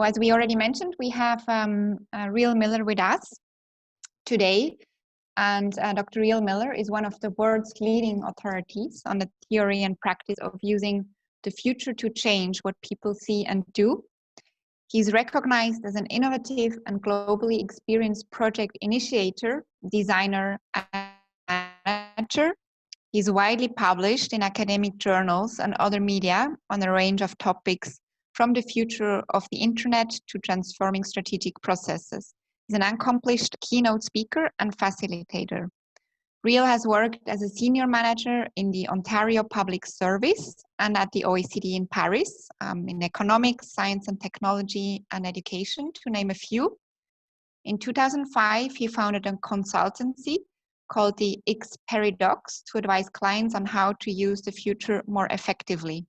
as we already mentioned, we have Riel Miller with us today. And Dr. Riel Miller is one of the world's leading authorities on the theory and practice of using the future to change what people see and do. He's recognized as an innovative and globally experienced project initiator, designer, and manager. He's widely published in academic journals and other media on a range of topics, from the future of the internet to transforming strategic processes. He's an accomplished keynote speaker and facilitator. Riel has worked as a senior manager in the Ontario Public Service and at the OECD in Paris, in economics, science and technology, and education, to name a few. In 2005, he founded a consultancy called the X Paradox to advise clients on how to use the future more effectively.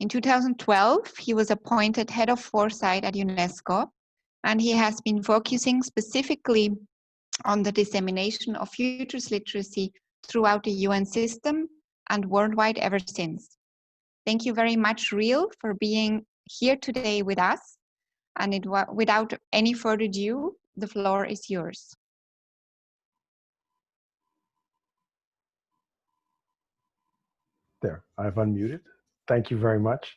In 2012, he was appointed head of foresight at UNESCO, and he has been focusing specifically on the dissemination of futures literacy throughout the UN system and worldwide ever since. Thank you very much, Riel, for being here today with us. And without any further ado, the floor is yours. There, I've unmuted. Thank you very much.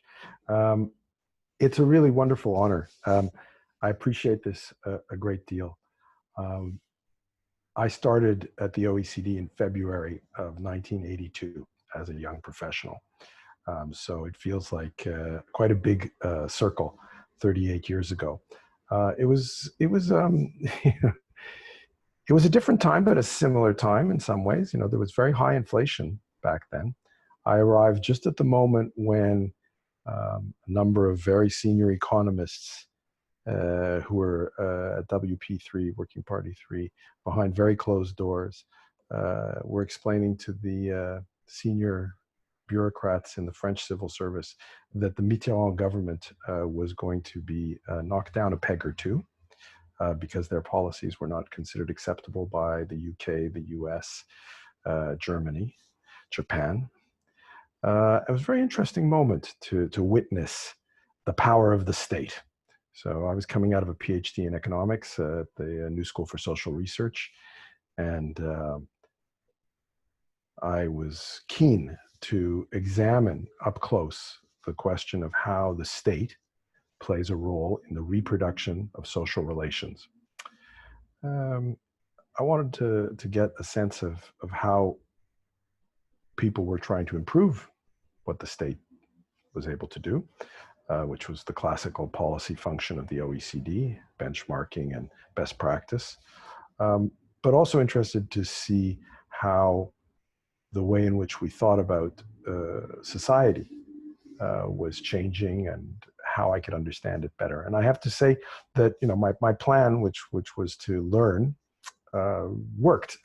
It's a really wonderful honor. I appreciate this a great deal. I started at the OECD in February of 1982 as a young professional. So it feels like quite a big circle 38 years ago. It was it was a different time, but a similar time in some ways. You know, there was very high inflation back then. I arrived just at the moment when a number of very senior economists who were at WP3, Working Party 3, behind very closed doors, were explaining to the senior bureaucrats in the French civil service that the Mitterrand government was going to be knocked down a peg or two because their policies were not considered acceptable by the UK, the US, Germany, Japan. It was a very interesting moment to witness the power of the state. So I was coming out of a PhD in economics at the New School for Social Research, and I was keen to examine up close the question of how the state plays a role in the reproduction of social relations. I wanted to get a sense of how people were trying to improve what the state was able to do, which was the classical policy function of the OECD, benchmarking and best practice, but also interested to see how the way in which we thought about society was changing and how I could understand it better. And I have to say that, you know, my plan, which was to learn, worked.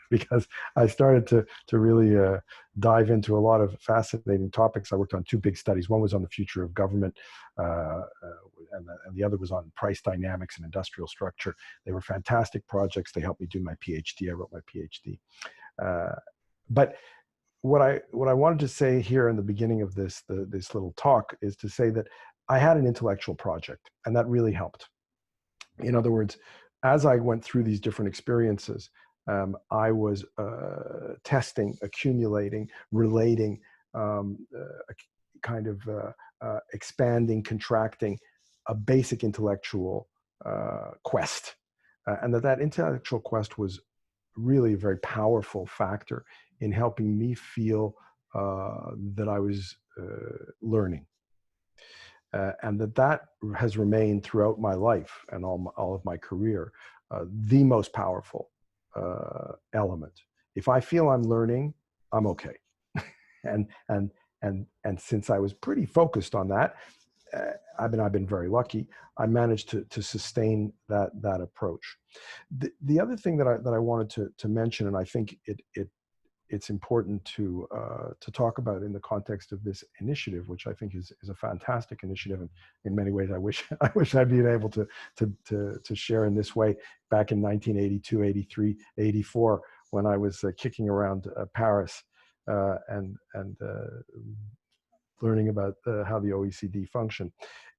Because I started to really dive into a lot of fascinating topics. I worked on two big studies. One was on the future of government, and the other was on price dynamics and industrial structure. They were fantastic projects. They helped me do my PhD. I wrote my PhD. But what I wanted to say here in the beginning of this little talk is to say that I had an intellectual project, and that really helped. In other words, as I went through these different experiences, I was testing, accumulating, relating, kind of expanding, contracting a basic intellectual quest. And that intellectual quest was really a very powerful factor in helping me feel that I was learning. And that has remained throughout my life and all of my career, the most powerful element. If I feel I'm learning, I'm okay. and since I was pretty focused on that, I've been very lucky. I managed to sustain that approach. The other thing that I wanted to mention, and I think it's important to talk about in the context of this initiative, which I think is a fantastic initiative, and in many ways I wish I'd been able to share in this way back in 1982, 83, 84, when I was kicking around Paris and learning about how the OECD function,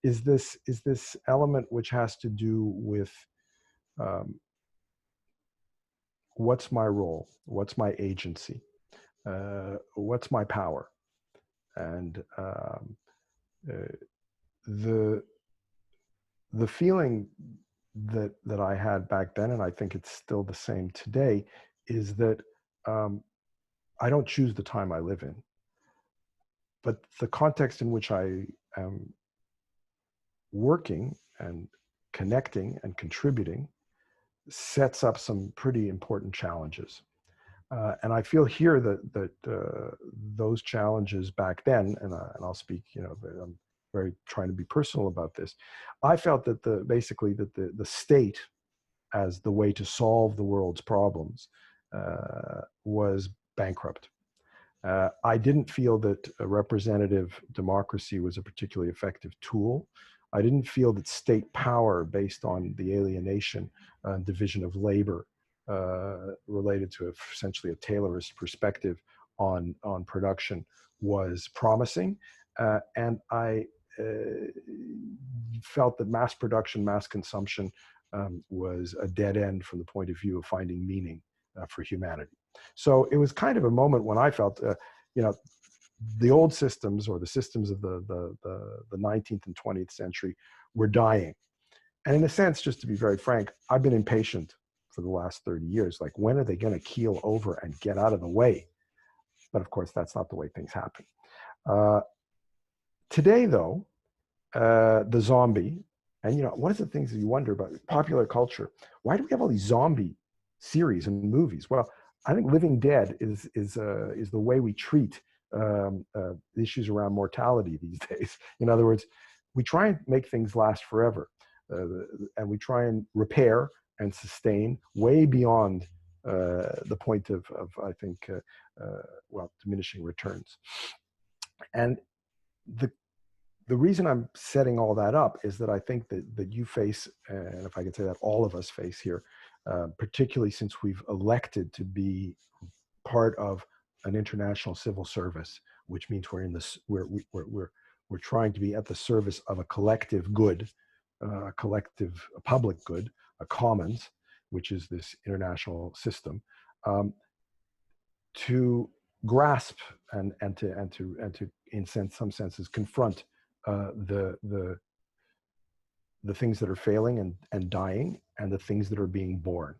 is this element which has to do with what's my role, what's my agency, what's my power, and the feeling that I had back then, and I think it's still the same today, is that I don't choose the time I live in, but the context in which I am working and connecting and contributing sets up some pretty important challenges. And I feel here that those challenges back then, and I'll speak, I'm very trying to be personal about this. I felt that basically the state as the way to solve the world's problems was bankrupt. I didn't feel that a representative democracy was a particularly effective tool. I didn't feel that state power based on the alienation and division of labor related to essentially a Taylorist perspective on production was promising. And I felt that mass production, mass consumption was a dead end from the point of view of finding meaning for humanity. So it was kind of a moment when I felt, the old systems, or the systems of the 19th and 20th century, were dying. And in a sense, just to be very frank, I've been impatient for the last 30 years. Like, when are they going to keel over and get out of the way? But of course, that's not the way things happen. Today, though, the zombie, and one of the things that you wonder about popular culture, why do we have all these zombie series and movies? Well, I think Living Dead is the way we treat issues around mortality these days. In other words, we try and make things last forever, and we try and repair and sustain way beyond the point of I think, diminishing returns. And the reason I'm setting all that up is that I think that you face, and if I can say that all of us face here, particularly since we've elected to be part of an international civil service, which means we're in this, we're trying to be at the service of a collective good, a public good, a commons, which is this international system, to grasp and to in some senses confront the things that are failing and dying, and the things that are being born.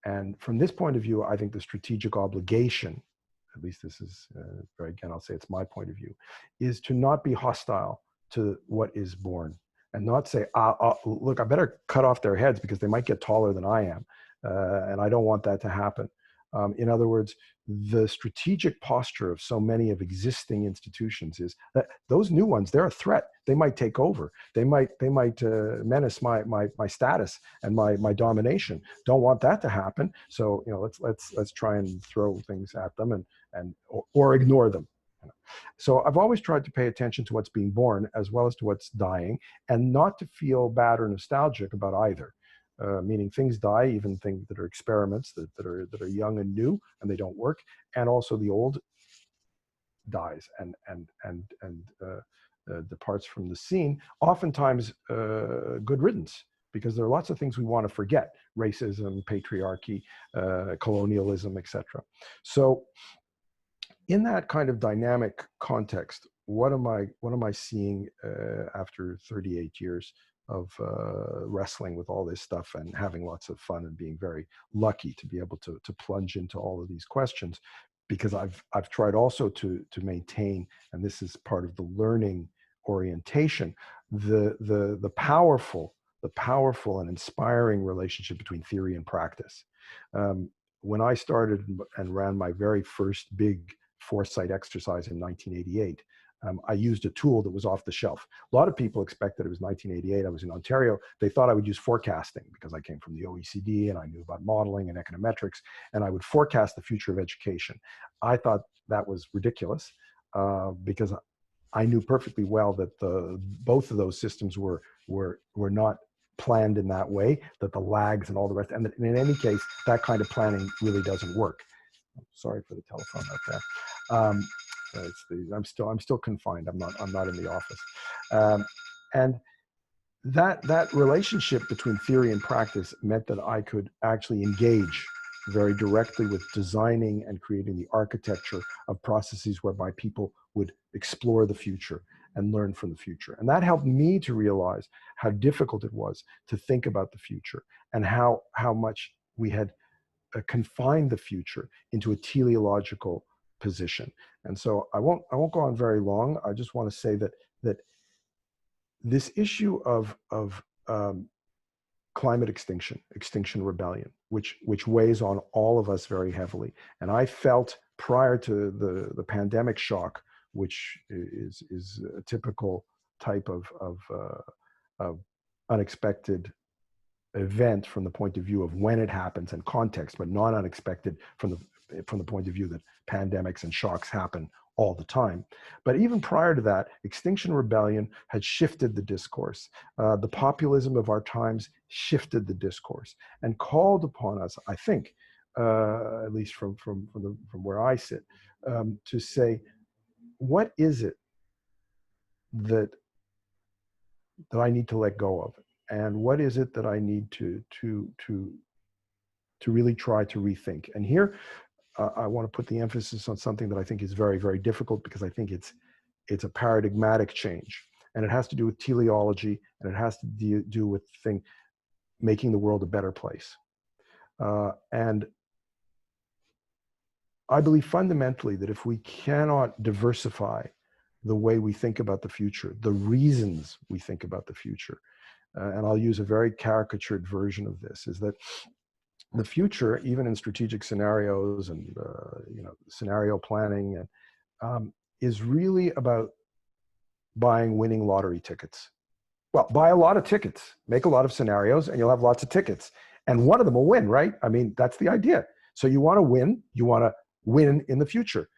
And from this point of view, I think the strategic obligation, at least this is, again, I'll say it's my point of view, is to not be hostile to what is born, and not say, look, I better cut off their heads because they might get taller than I am, and I don't want that to happen. In other words, the strategic posture of so many of existing institutions is that those new ones, they're a threat. They might take over. They might menace my status and my domination. Don't want that to happen. So let's try and throw things at them or ignore them. So I've always tried to pay attention to what's being born as well as to what's dying, and not to feel bad or nostalgic about either. Meaning things die, even things that are experiments that are young and new and they don't work, and also the old dies and departs from the scene. Oftentimes, good riddance, because there are lots of things we want to forget: racism, patriarchy, colonialism, etc. So, in that kind of dynamic context, what am I seeing after 38 years of wrestling with all this stuff and having lots of fun and being very lucky to be able to plunge into all of these questions? Because I've tried also to maintain, and this is part of the learning orientation, the powerful and inspiring relationship between theory and practice. When I started and ran my very first big foresight exercise in 1988, I used a tool that was off the shelf. A lot of people expected it was 1988. I was in Ontario. They thought I would use forecasting because I came from the OECD and I knew about modeling and econometrics, and I would forecast the future of education. I thought that was ridiculous because I knew perfectly well that both of those systems were not planned in that way, that the lags and all the rest, and that in any case, that kind of planning really doesn't work. Sorry for the telephone out there. I'm still confined. I'm not in the office. And that relationship between theory and practice meant that I could actually engage very directly with designing and creating the architecture of processes whereby people would explore the future and learn from the future. And that helped me to realize how difficult it was to think about the future, and how much we had confined the future into a teleological position. And so I won't go on very long. I just want to say that this issue of climate extinction rebellion, which weighs on all of us very heavily. And I felt prior to the pandemic shock, which is a typical type of unexpected event from the point of view of when it happens and context, but not unexpected from the point of view that pandemics and shocks happen all the time. But even prior to that, Extinction Rebellion had shifted the discourse. The populism of our times shifted the discourse and called upon us, I think, at least from where I sit, to say, what is it that I need to let go of? And what is it that I need to really try to rethink? And here, I want to put the emphasis on something that I think is very, very difficult, because I think it's a paradigmatic change, and it has to do with teleology, and it has to do with making the world a better place. And I believe fundamentally that if we cannot diversify the way we think about the future, the reasons we think about the future, and I'll use a very caricatured version of this, is that the future, even in strategic scenarios and scenario planning, and is really about buying winning lottery tickets. Well, buy a lot of tickets, make a lot of scenarios, and you'll have lots of tickets, and one of them will win, right? I mean, that's the idea. So you want to win in the future.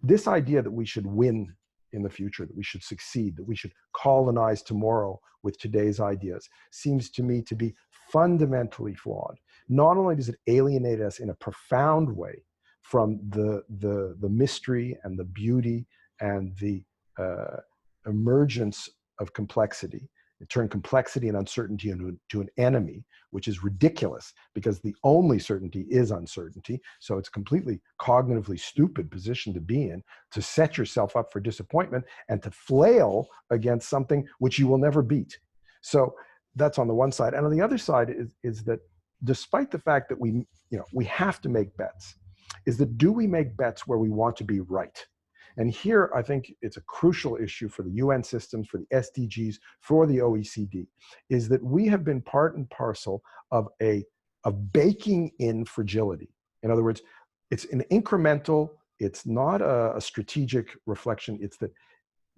This idea that we should win in the future, that we should succeed, that we should colonize tomorrow with today's ideas, seems to me to be fundamentally flawed. Not only does it alienate us in a profound way from the mystery and the beauty and the emergence of complexity. It turned complexity and uncertainty into an enemy, which is ridiculous, because the only certainty is uncertainty. So it's a completely cognitively stupid position to be in, to set yourself up for disappointment and to flail against something which you will never beat. So that's on the one side. And on the other side is that despite the fact that we have to make bets, is that do we make bets where we want to be right? And here, I think it's a crucial issue for the UN systems, for the SDGs, for the OECD, is that we have been part and parcel of baking in fragility. In other words, it's an incremental, it's not a strategic reflection. It's that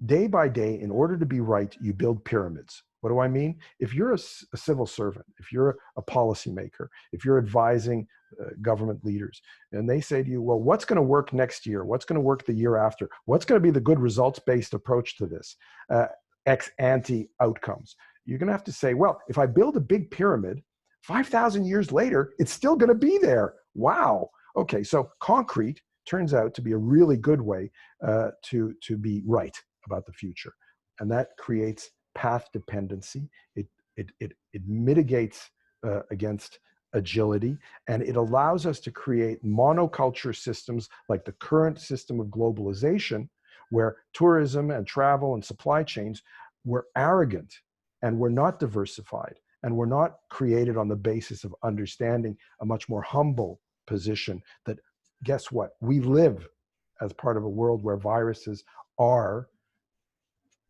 day by day, in order to be right, you build pyramids. What do I mean? If you're a civil servant, if you're a policymaker, if you're advising government leaders, and they say to you, well, what's going to work next year? What's going to work the year after? What's going to be the good results-based approach to this? Ex ante outcomes. You're going to have to say, well, if I build a big pyramid, 5,000 years later, it's still going to be there. Wow. Okay, so concrete turns out to be a really good way to be right about the future. And that creates path dependency. It mitigates against agility, and it allows us to create monoculture systems like the current system of globalization, where tourism and travel and supply chains were arrogant and were not diversified and were not created on the basis of understanding a much more humble position that, guess what, we live as part of a world where viruses are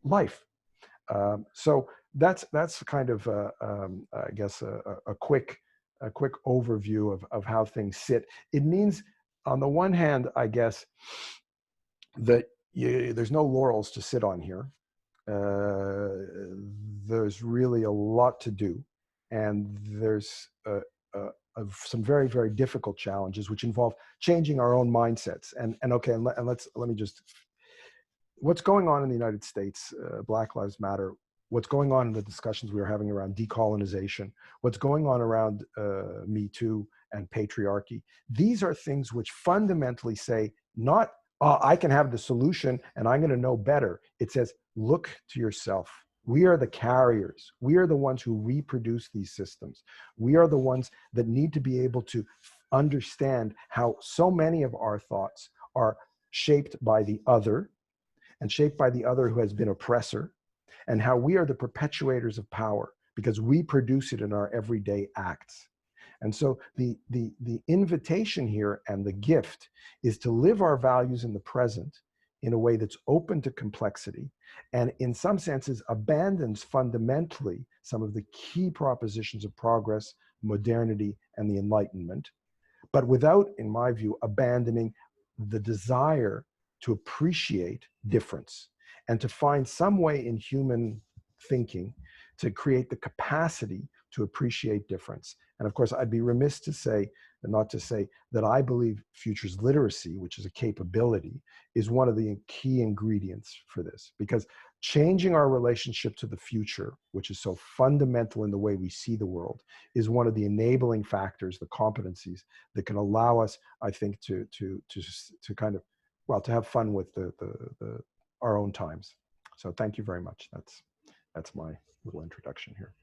life. So that's kind of, I guess, a quick overview of how things sit. It means, on the one hand, I guess, that there's no laurels to sit on here. There's really a lot to do, and there's some very, very difficult challenges which involve changing our own mindsets. And let me just, what's going on in the United States, Black Lives Matter, what's going on in the discussions we were having around decolonization, what's going on around Me Too and patriarchy. These are things which fundamentally say, not I can have the solution and I'm going to know better. It says, look to yourself. We are the carriers. We are the ones who reproduce these systems. We are the ones that need to be able to understand how so many of our thoughts are shaped by the other, and shaped by the other who has been oppressor, and how we are the perpetuators of power because we produce it in our everyday acts. And so the invitation here and the gift is to live our values in the present in a way that's open to complexity and in some senses abandons fundamentally some of the key propositions of progress, modernity, and the Enlightenment, but without, in my view, abandoning the desire to appreciate difference and to find some way in human thinking to create the capacity to appreciate difference. And of course, I'd be remiss to say, and not to say, that I believe futures literacy, which is a capability, is one of the key ingredients for this. Because changing our relationship to the future, which is so fundamental in the way we see the world, is one of the enabling factors, the competencies that can allow us, I think, to kind of, well, to have fun with our own times. So thank you very much. That's my little introduction here.